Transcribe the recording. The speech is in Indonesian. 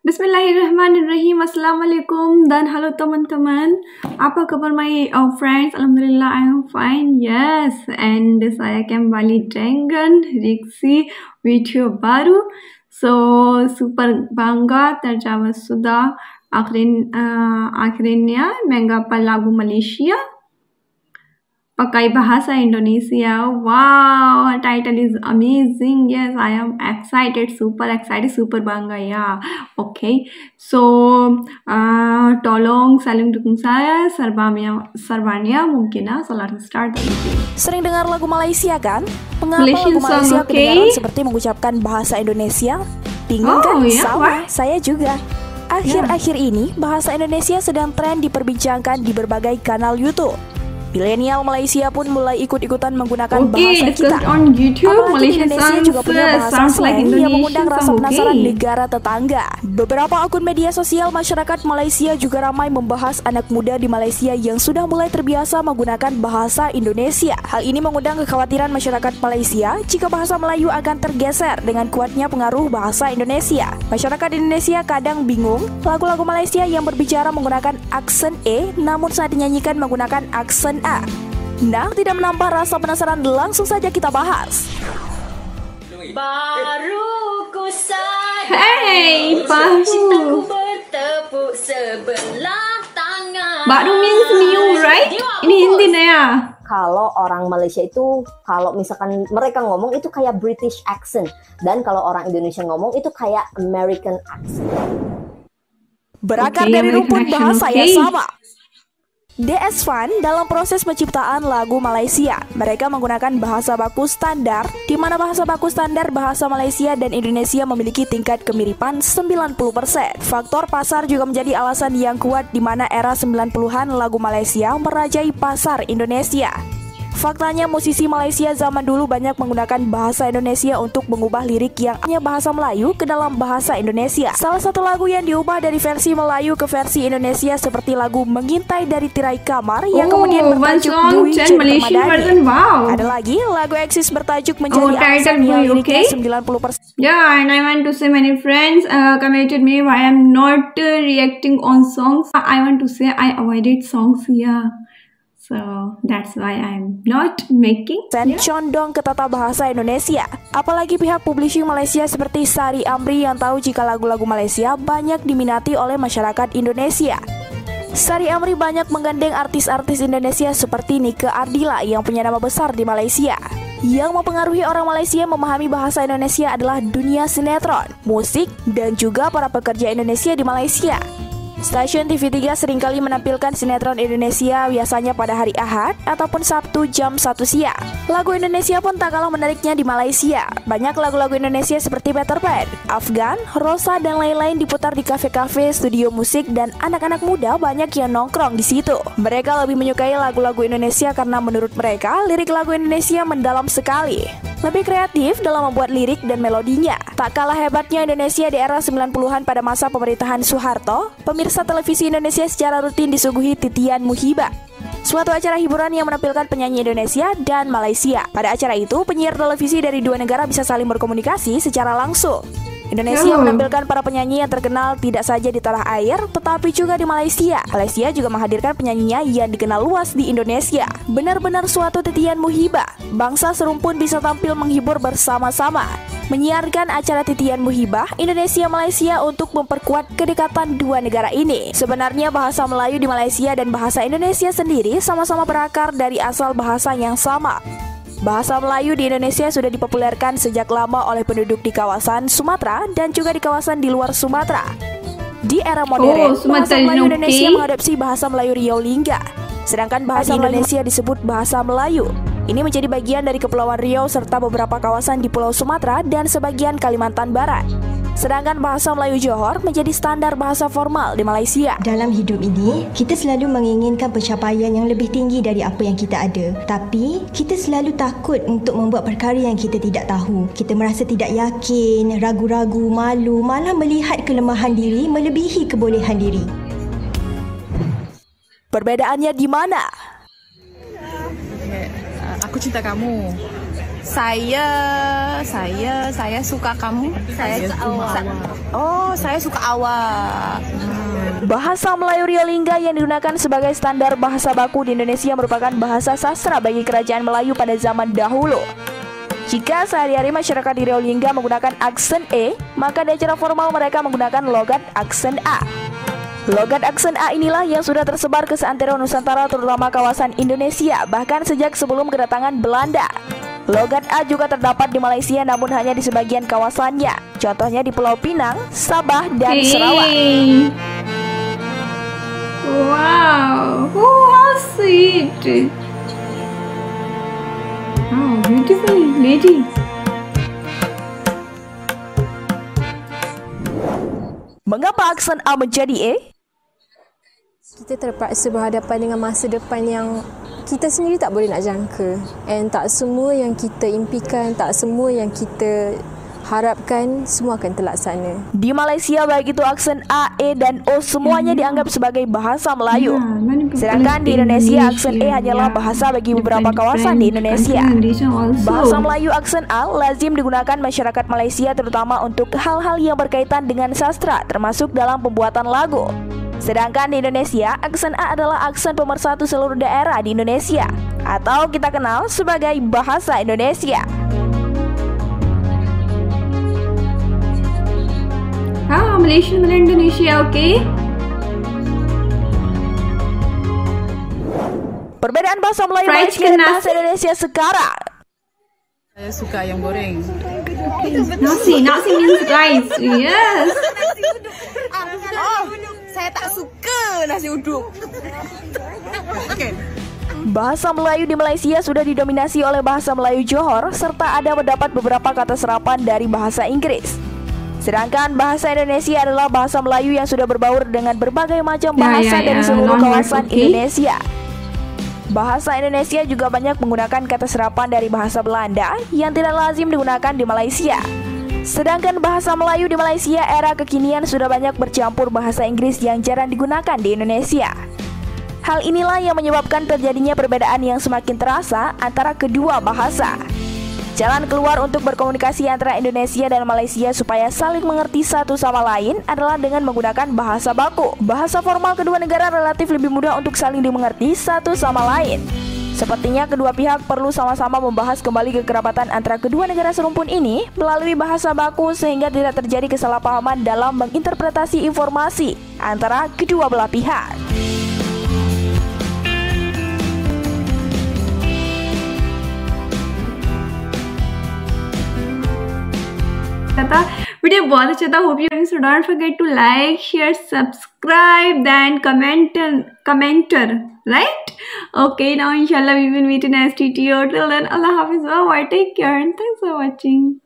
Bismillahirrahmanirrahim. Assalamualaikum dan halo teman-teman. Apa kabar my friends? Alhamdulillah I am fine. Yes, and saya kembali dengan Riksi video baru. So super bangga terjawab sudah akhirnya menggapai lagu Malaysia pakai bahasa Indonesia. Wow, title is amazing. Yes, I am excited, super bangga ya. Okay, so tolong saling dukung saya serbanya mungkin ya. So let's start the video. Sering dengar lagu Malaysia kan? Mengapa lagu Malaysia kedengaran seperti mengucapkan bahasa Indonesia? Bingung kan? Yeah, sama, saya juga. Akhir-akhir ini bahasa Indonesia sedang tren diperbincangkan di berbagai kanal YouTube. Milenial Malaysia pun mulai ikut-ikutan menggunakan bahasa kita. On YouTube, Apalagi Indonesia juga punya bahasa slang yang mengundang rasa penasaran negara tetangga. Beberapa akun media sosial masyarakat Malaysia juga ramai membahas anak muda di Malaysia yang sudah mulai terbiasa menggunakan bahasa Indonesia. Hal ini mengundang kekhawatiran masyarakat Malaysia jika bahasa Melayu akan tergeser dengan kuatnya pengaruh bahasa Indonesia. Masyarakat Indonesia kadang bingung lagu-lagu Malaysia yang berbicara menggunakan aksen E namun saat dinyanyikan menggunakan aksen A. Nah, tidak menambah rasa penasaran, langsung saja kita bahas. Baru ku sadar, baru bertepuk sebelah tangan. Baru means new, right? Ini Hindi na ya. Kalau orang Malaysia itu, kalau misalkan mereka ngomong itu kayak British accent, dan kalau orang Indonesia ngomong itu kayak American accent. Berakar dari rumput bahasa yang sama. DS Fan dalam proses penciptaan lagu Malaysia, mereka menggunakan bahasa baku standar, di mana bahasa baku standar bahasa Malaysia dan Indonesia memiliki tingkat kemiripan 90%. Faktor pasar juga menjadi alasan yang kuat di mana era 90-an lagu Malaysia merajai pasar Indonesia. Faktanya musisi Malaysia zaman dulu banyak menggunakan bahasa Indonesia untuk mengubah lirik yang hanya bahasa Melayu ke dalam bahasa Indonesia. Salah satu lagu yang diubah dari versi Melayu ke versi Indonesia seperti lagu Mengintai dari Tirai Kamar yang kemudian bertajuk Dwi Jen Permadani. Wow. Ada lagi lagu Eksis bertajuk Menjadi Aksan yang liriknya 90%. Yeah, and I want to say many friends commented me why I am not reacting on songs. I want to say I avoided songs. Yeah. So that's why I'm not making. Condong ke tata bahasa Indonesia. Apalagi pihak publishing Malaysia seperti Sari Amri yang tahu jika lagu-lagu Malaysia banyak diminati oleh masyarakat Indonesia. Sari Amri banyak menggandeng artis-artis Indonesia seperti Nike Ardila yang punya nama besar di Malaysia. Yang mempengaruhi orang Malaysia memahami bahasa Indonesia adalah dunia sinetron, musik, dan juga para pekerja Indonesia di Malaysia. Stasiun TV3 seringkali menampilkan sinetron Indonesia biasanya pada hari Ahad ataupun Sabtu jam 1 siang. Lagu Indonesia pun tak kalah menariknya di Malaysia. Banyak lagu-lagu Indonesia seperti Peter Pan, Afgan, Rosa, dan lain-lain diputar di kafe-kafe, studio musik, dan anak-anak muda banyak yang nongkrong di situ. Mereka lebih menyukai lagu-lagu Indonesia karena menurut mereka lirik lagu Indonesia mendalam sekali. Lebih kreatif dalam membuat lirik dan melodinya. Tak kalah hebatnya Indonesia di era 90-an pada masa pemerintahan Soeharto, pemirsa televisi Indonesia secara rutin disuguhi titian muhibah, suatu acara hiburan yang menampilkan penyanyi Indonesia dan Malaysia. Pada acara itu, penyiar televisi dari dua negara bisa saling berkomunikasi secara langsung. Indonesia menampilkan para penyanyi yang terkenal tidak saja di tanah air, tetapi juga di Malaysia. Malaysia juga menghadirkan penyanyinya yang dikenal luas di Indonesia. Benar-benar suatu titian muhibah. Bangsa serumpun bisa tampil menghibur bersama-sama. Menyiarkan acara titian muhibah Indonesia-Malaysia untuk memperkuat kedekatan dua negara ini. Sebenarnya bahasa Melayu di Malaysia dan bahasa Indonesia sendiri sama-sama berakar dari asal bahasa yang sama. Bahasa Melayu di Indonesia sudah dipopulerkan sejak lama oleh penduduk di kawasan Sumatera dan juga di kawasan di luar Sumatera. Di era modern, bahasa Melayu Indonesia mengadopsi bahasa Melayu Riau Lingga, sedangkan bahasa Indonesia disebut bahasa Melayu. Ini menjadi bagian dari Kepulauan Riau serta beberapa kawasan di Pulau Sumatera dan sebagian Kalimantan Barat. Sedangkan bahasa Melayu Johor menjadi standar bahasa formal di Malaysia. Dalam hidup ini, kita selalu menginginkan pencapaian yang lebih tinggi dari apa yang kita ada. Tapi, kita selalu takut untuk membuat perkara yang kita tidak tahu. Kita merasa tidak yakin, ragu-ragu, malu, malah melihat kelemahan diri melebihi kebolehan diri. Perbedaannya di mana? Aku cinta kamu. Saya suka kamu. Saya suka awak. Oh, saya suka awak. Bahasa Melayu Riolingga yang digunakan sebagai standar bahasa baku di Indonesia merupakan bahasa sastra bagi kerajaan Melayu pada zaman dahulu. Jika sehari-hari masyarakat di Riolingga menggunakan aksen E, maka di acara formal mereka menggunakan logat aksen A. Logat aksen A inilah yang sudah tersebar ke seantero Nusantara terutama kawasan Indonesia, bahkan sejak sebelum kedatangan Belanda. Logat A juga terdapat di Malaysia namun hanya di sebagian kawasannya. Contohnya di Pulau Pinang, Sabah, dan Sarawak. Wow, how sweet. Oh, beautiful lady. Mengapa aksen A menjadi E? Kita terpaksa berhadapan dengan masa depan yang kita sendiri tak boleh nak jangka. And tak semua yang kita impikan, tak semua yang kita harapkan semua akan terlaksana. Di Malaysia baik itu aksen A, E, dan O semuanya dianggap sebagai bahasa Melayu. Sedangkan di Indonesia aksen E hanyalah bahasa bagi beberapa kawasan di Indonesia. Bahasa Melayu aksen A lazim digunakan masyarakat Malaysia terutama untuk hal-hal yang berkaitan dengan sastra termasuk dalam pembuatan lagu. Sedangkan di Indonesia aksen A adalah aksen pemersatu seluruh daerah di Indonesia atau kita kenal sebagai bahasa Indonesia. Malaysia dan Indonesia, okay? Perbedaan bahasa Melayu Malaysia dan bahasa Indonesia sekarang. Saya suka yang goreng. Nasi means rice. Yes. Oh, saya tak suka nasi uduk. Okay. Bahasa Melayu di Malaysia sudah didominasi oleh bahasa Melayu Johor serta ada mendapat beberapa kata serapan dari bahasa Inggris. Sedangkan bahasa Indonesia adalah bahasa Melayu yang sudah berbaur dengan berbagai macam bahasa dari seluruh kawasan Indonesia. Bahasa Indonesia juga banyak menggunakan kata serapan dari bahasa Belanda yang tidak lazim digunakan di Malaysia. Sedangkan bahasa Melayu di Malaysia era kekinian sudah banyak bercampur bahasa Inggris yang jarang digunakan di Indonesia. Hal inilah yang menyebabkan terjadinya perbedaan yang semakin terasa antara kedua bahasa. Jalan keluar untuk berkomunikasi antara Indonesia dan Malaysia supaya saling mengerti satu sama lain adalah dengan menggunakan bahasa baku. Bahasa formal kedua negara relatif lebih mudah untuk saling dimengerti satu sama lain. Sepertinya kedua pihak perlu sama-sama membahas kembali kekerabatan antara kedua negara serumpun ini melalui bahasa baku sehingga tidak terjadi kesalahpahaman dalam menginterpretasi informasi antara kedua belah pihak. Video बहुत अच्छा था. Hope you guys don't forget to like, share, subscribe, then commenter, right? Okay, now inshallah we will meet in next video. Till then, Allah Hafiz, bye, take care, and thanks for watching.